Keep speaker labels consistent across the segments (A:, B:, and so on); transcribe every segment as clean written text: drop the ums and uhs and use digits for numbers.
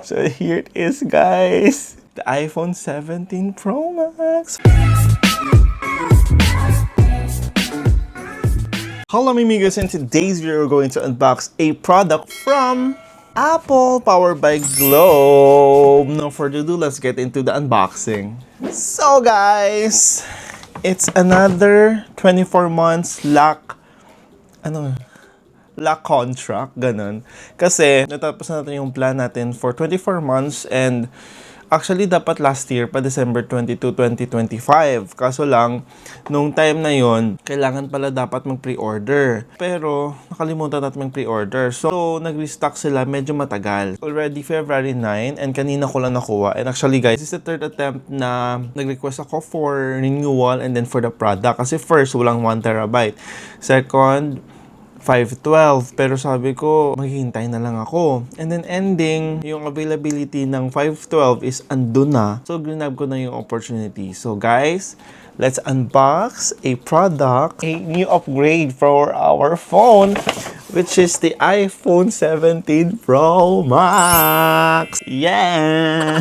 A: So here it is, guys. The iPhone 17 Pro Max. Hello, my amigos. In today's video, we're going to unbox a product from Apple, powered by Globe. No further ado, let's get into the unboxing. So, guys, it's another 24 months lock contract, ganun. Kasi, natapos na natin yung plan natin for 24 months and actually, dapat last year pa, December 22, 2025. Kaso lang, nung time na yon, kailangan pala dapat mag-pre-order. Pero, nakalimutan natin mag-pre-order. So, nag-restock sila medyo matagal. Already February 9 and kanina ko lang nakuha. And actually guys, this is the third attempt na nag-request ako for renewal and then for the product. Kasi first, walang 1 terabyte. Second, 512, pero sabi ko, maghihintay na lang ako. And then ending, yung availability ng 512 is andun na. So, grinab ko na yung opportunity. So, guys, let's unbox a product, a new upgrade for our phone, which is the iPhone 17 Pro Max. Yeah!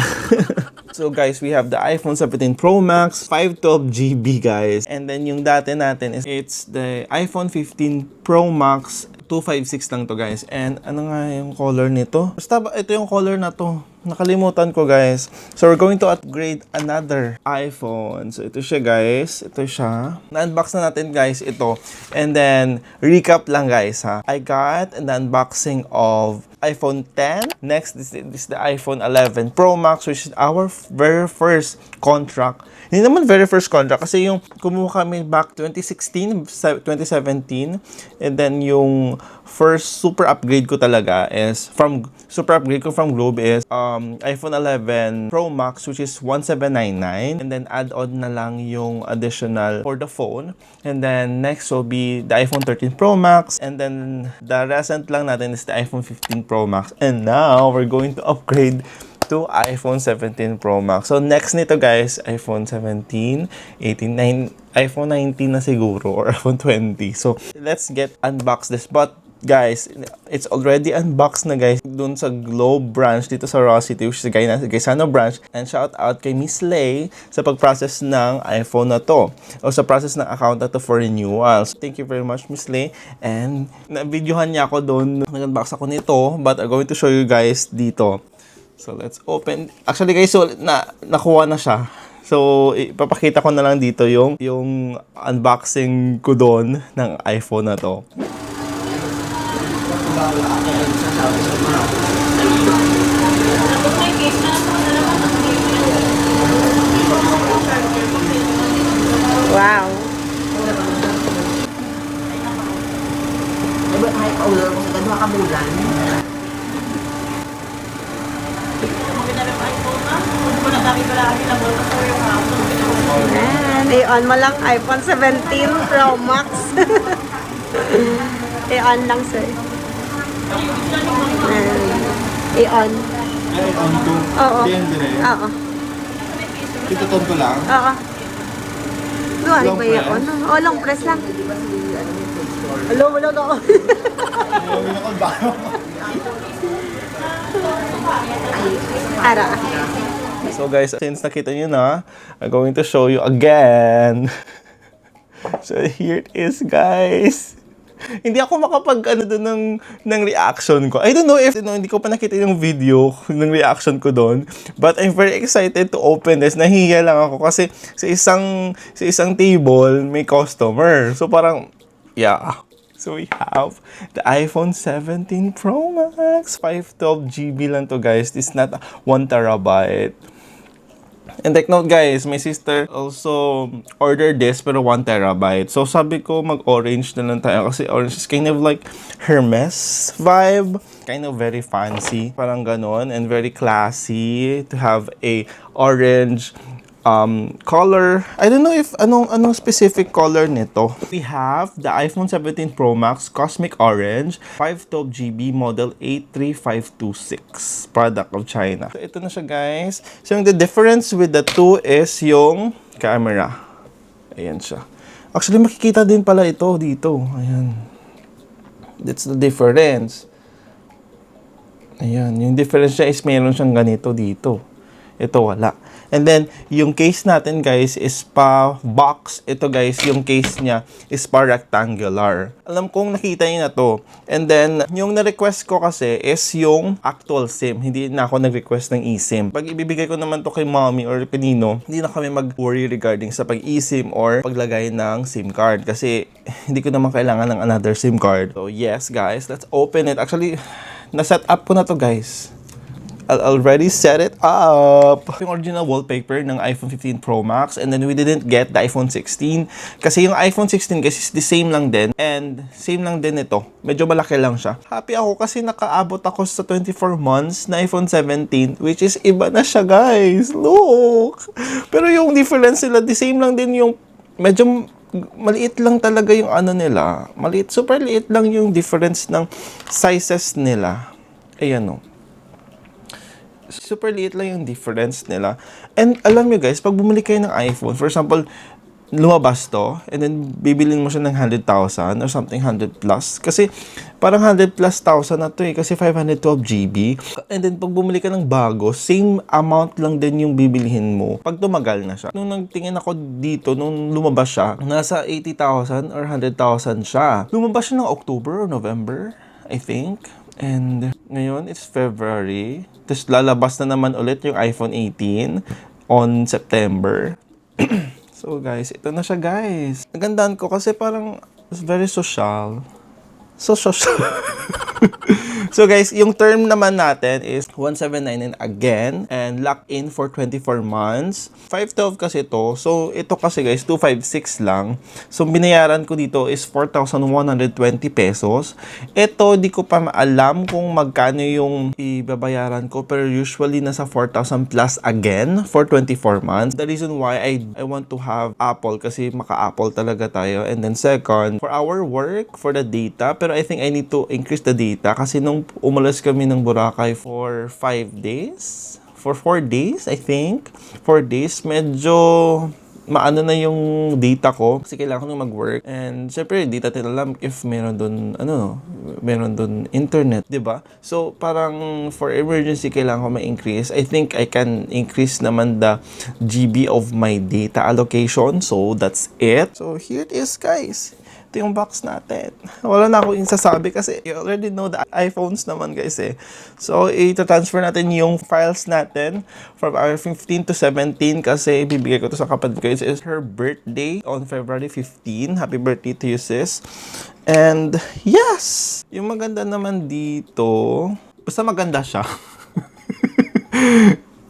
A: So guys, we have the iPhone 17 Pro Max, 512GB guys. And then yung dati natin is it's the iPhone 15 Pro Max, 256 lang to guys. And ano nga yung color nito? Basta ito yung color na to. Nakalimutan ko guys. So we're going to upgrade another iPhone. So ito siya guys. Ito siya. Na-unbox na natin guys ito. And then recap lang guys ha. I got an unboxing of iPhone 10. Next this is the iPhone 11 Pro Max, which is our very first contract. Hindi naman very first contract kasi yung kumuha kami back 2016, 2017. And then yung first super upgrade ko talaga is from Globe is iPhone 11 Pro Max, which is 1799, and then add-on na lang yung additional for the phone. And then next will be the iPhone 13 Pro Max, and then the recent lang natin is the iPhone 15 Pro Max. And now we're going to upgrade to iPhone 17 Pro Max. So next nito guys, iPhone 17, 18, 9, iPhone 19 na siguro or iPhone 20. So let's unbox this. But guys, it's already unboxed na guys dun sa Globe branch dito sa Ross City, which is Gaisano branch. And shout out kay Miss Lay sa pag-process ng iPhone na to o sa process ng account na to for renewals. Thank you very much Miss Lay. And na-videohan niya ako doon, nag-unbox ako nito, but I'm going to show you guys dito. So let's open. Actually guys, so nakuha na siya. So, ipapakita ko na lang dito yung unboxing ko doon ng iPhone na to.
B: Wow. And i-on mo lang iPhone 17 Pro Max. I-on lang sir. I-on.
A: I-on to?
B: Oo.
A: Dire?
B: Oo.
A: Ituton ko lang?
B: Oo. Luwari ba i-on? Oo, long press lang. Hello, wala na ako. Ara.
A: So guys, since nakita nyo na, I'm going to show you again. So here it is guys. Hindi ako doon ng reaction ko. I don't know if hindi ko pa nakita yung video ng reaction ko doon. But I'm very excited to open this. Nahihiya lang ako kasi sa isang table may customer. So parang, yeah. So we have the iPhone 17 Pro Max. 512GB lang to guys. This is not 1 terabyte. And take note guys, my sister also ordered this pero 1 terabyte. So sabi ko mag-orange na lang tayo kasi orange is kind of like Hermes vibe. Kind of very fancy, parang ganon, and very classy to have a orange color. I don't know if anong specific color nito. We have the iPhone 17 Pro Max Cosmic Orange 512GB model 83526, product of China. So ito na siya guys. So the difference with the two is yung camera. Ayan siya. Actually makikita din pala ito dito. Ayan. That's the difference. Ayan, yung difference niya is meron siyang ganito dito. Ito wala. And then, yung case natin guys is pa box. Ito guys, yung case niya is pa rectangular. Alam kong nakita niyo na to. And then, yung na-request ko kasi is yung actual SIM. Hindi na ako nag-request ng eSIM. Pag ibibigay ko naman to kay mommy or kanino, hindi na kami mag-worry regarding sa pag-eSIM or paglagay ng SIM card. Kasi, hindi ko naman kailangan ng another SIM card. So, yes guys, let's open it. Actually, na-set up ko na to guys. I already set it up. Yung original wallpaper ng iPhone 15 Pro Max, and then we didn't get the iPhone 16 kasi yung iPhone 16 guys is the same lang din, and same lang din ito. Medyo malaki lang siya. Happy ako kasi nakaabot ako sa 24 months na iPhone 17, which is iba na siya guys. Look! Pero yung difference nila, the same lang din, yung medyo maliit lang talaga yung ano nila. Maliit, super liit lang yung difference ng sizes nila. Ayan o. Super liit lang yung difference nila. And alam nyo guys, pag bumili kayo ng iPhone, for example, lumabas to, and then bibilin mo siya ng 100,000 or something, 100 plus. Kasi parang 100 plus thousand na to eh, kasi 512 GB. And then pag bumili ka ng bago, same amount lang din yung bibilihin mo pag tumagal na siya. Nung nagtingin ako dito, nung lumabas siya, nasa 80,000 or 100,000 siya. Lumabas siya ng October or November, I think. And ngayon, it's February. Tapos lalabas na naman ulit yung iPhone 18 on September. So guys, ito na siya guys. Nagandaan ko kasi parang it's very social. So social. So guys, yung term naman natin is 179 again and lock in for 24 months. 512 kasi to. So ito kasi guys, 256 lang. So binayaran ko dito is 4,120 pesos. Ito di ko pa maalam kung magkano yung ibabayaran ko, pero usually nasa 4,000 plus again for 24 months. The reason why I want to have Apple kasi maka-Apple talaga tayo. And then second, for our work, for the data, pero I think I need to increase the data kasi nung umalis kami ng Boracay for 5 days, for 4 days, I think. 4 days, medyo maano na yung data ko kasi kailangan ko nung mag-work. And syempre, di natin alam if meron dun, meron dun internet, di ba? So, parang for emergency, kailangan ko ma-increase. I think I can increase naman the GB of my data allocation. So, that's it. So, here it is, guys. Ito yung box natin. Wala na akong sasabi kasi you already know the iPhones naman guys eh. So, i-transfer natin yung files natin from our 15 to 17 kasi ibibigay ko to sa kapatid ko. It's her birthday on February 15. Happy birthday to you sis. And yes! Yung maganda naman dito, basta maganda siya.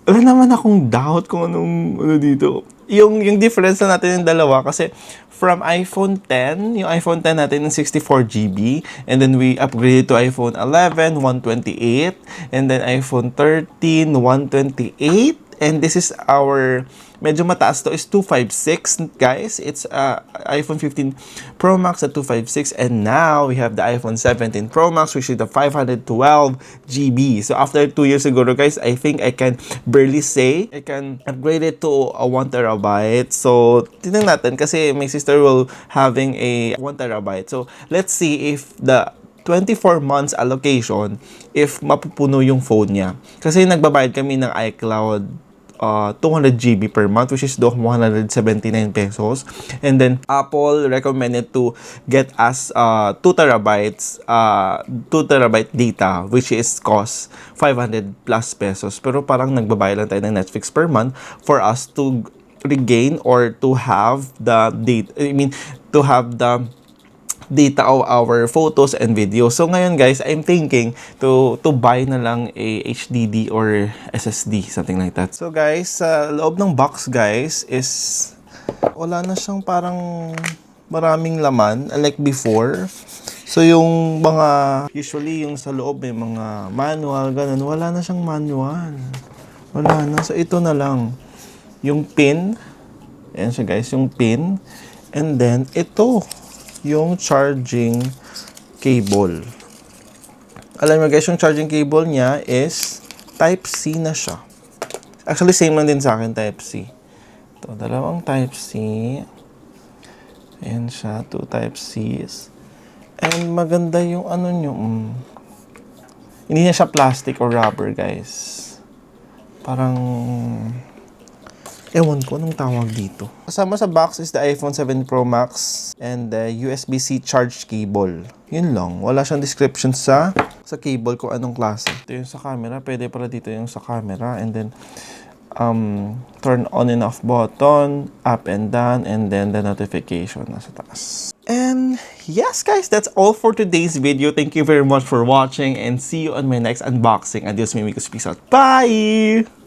A: Wala naman akong doubt kung anong ano dito. Yung difference na natin yung dalawa kasi from iPhone 10, yung iPhone 10 natin ng 64 GB, and then we upgraded to iPhone 11, 128, and then iPhone 13, 128, and this is our, medyo mataas to, is 256, guys. It's iPhone 15 Pro Max at 256, and now we have the iPhone 17 Pro Max, which is the 512 GB. So after 2 years ago, guys, I think I can barely say I can upgrade it to a 1 terabyte. So tingnan natin kasi my sister will having a 1 terabyte. So let's see if the 24 months allocation, if mapupuno yung phone niya. Kasi nagbabayad kami ng iCloud 200 GB per month, which is 179 pesos. And then Apple recommended to get us 2 terabytes 2 terabyte data, which is cost 500 plus pesos. Pero parang nagbabayad lang tayo ng Netflix per month for us to regain or to have the data, to have the data of our photos and videos. So ngayon guys, I'm thinking to buy na lang a HDD or SSD, something like that. So guys, sa loob ng box guys is wala na siyang parang maraming laman like before. So yung mga usually yung sa loob may mga manual ganun, wala na siyang manual. Wala na. So ito na lang yung pin. Ayan siya guys, yung pin. And then ito yung charging cable. Alam mo guys, yung charging cable niya is Type-C na siya. Actually, same lang din sa akin, Type-C. Ito, dalawang Type-C. Ayan siya, 2 Type-Cs. And maganda yung ano nyo. Hindi na siya plastic or rubber, guys. Parang, ewan ko, anong tawag dito. Kasama sa box is the iPhone 7 Pro Max and the USB-C charge cable. Yun lang. Wala siyang description sa cable kung anong klase. Ito yung sa camera. Pwede pala dito yung sa camera. And then, turn on and off button, up and down, and then the notification nasa taas. And yes, guys, that's all for today's video. Thank you very much for watching and see you on my next unboxing. Adios, mimikos. Peace out. Bye!